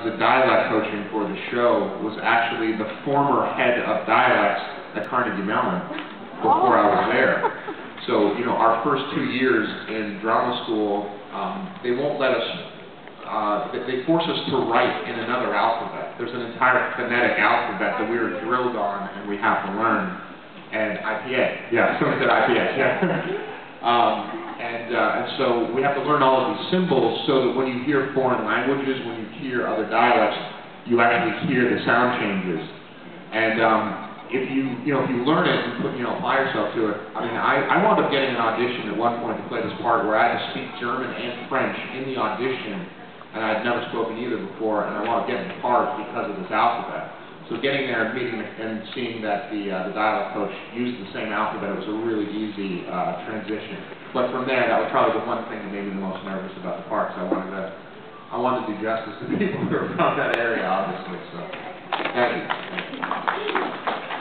does the dialect coaching for the show was actually the former head of dialects at Carnegie Mellon before I was there. So, you know, our first 2 years in drama school, they won't let us, they force us to write in another alphabet. There's an entire phonetic alphabet that we were drilled on and we have to learn. And IPA, yeah, someone said IPA, yeah. And so we have to learn all of these symbols so that when you hear foreign languages, when you hear other dialects, you actually hear the sound changes. And if you learn it and apply yourself to it, I mean, I wound up getting an audition at one point to play this part where I had to speak German and French in the audition, and I'd never spoken either before, and I wound up getting the part because of this alphabet. So getting there and meeting and seeing that the dialect coach used the same alphabet, it was a really easy transition. But from there, that was probably the one thing that made me the most nervous about the part, because I wanted to do justice to people who are from that area, obviously. So, thank you.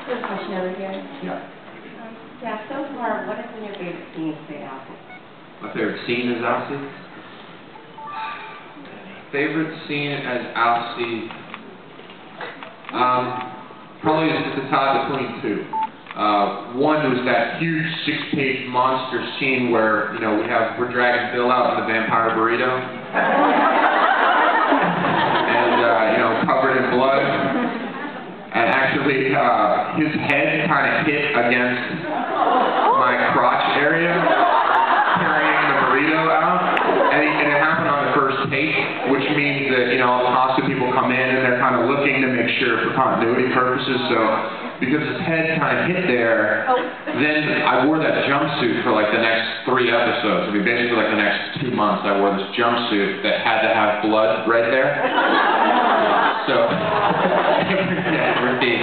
There's a question over here. Yeah. Yeah, so far, what has been your favorite scene to play Alcide? My favorite scene as Alcide? Favorite scene as Alcide? Probably just a tie between two. One was that huge 6-page monster scene where, we're dragging Bill out in the vampire burrito. And, covered in blood. And actually, his head kind of hit against my crotch area, carrying the burrito out. And it happened on the first take, which means that, all the costume people come in and they're kind of looking to make sure for continuity purposes. So, because his head kind of hit there, then I wore that jumpsuit for like the next 3 episodes. I mean, basically like the next 2 months I wore this jumpsuit that had to have blood right there. So, every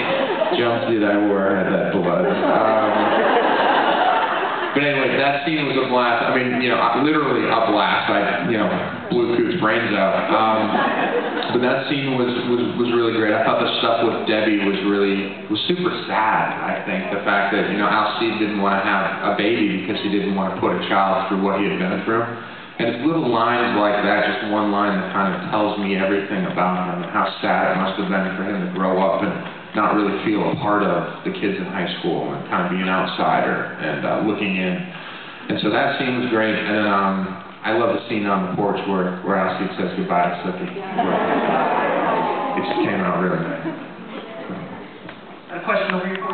jumpsuit I wore had that blood. But anyway, that scene was a blast. I mean, literally a blast. I, blew Coot's brains out. But that scene was really great. I thought the stuff with Debbie was super sad, I think. The fact that, Alcide didn't want to have a baby because he didn't want to put a child through what he had been through. And it's little lines like that, just one line that kind of tells me everything about him and how sad it must have been for him to grow up and not really feel a part of the kids in high school and kind of be an outsider and looking in. And so that scene was great. And then I love the scene on the porch where Alcide says goodbye to Sookie. It just came out really nice. A question over here.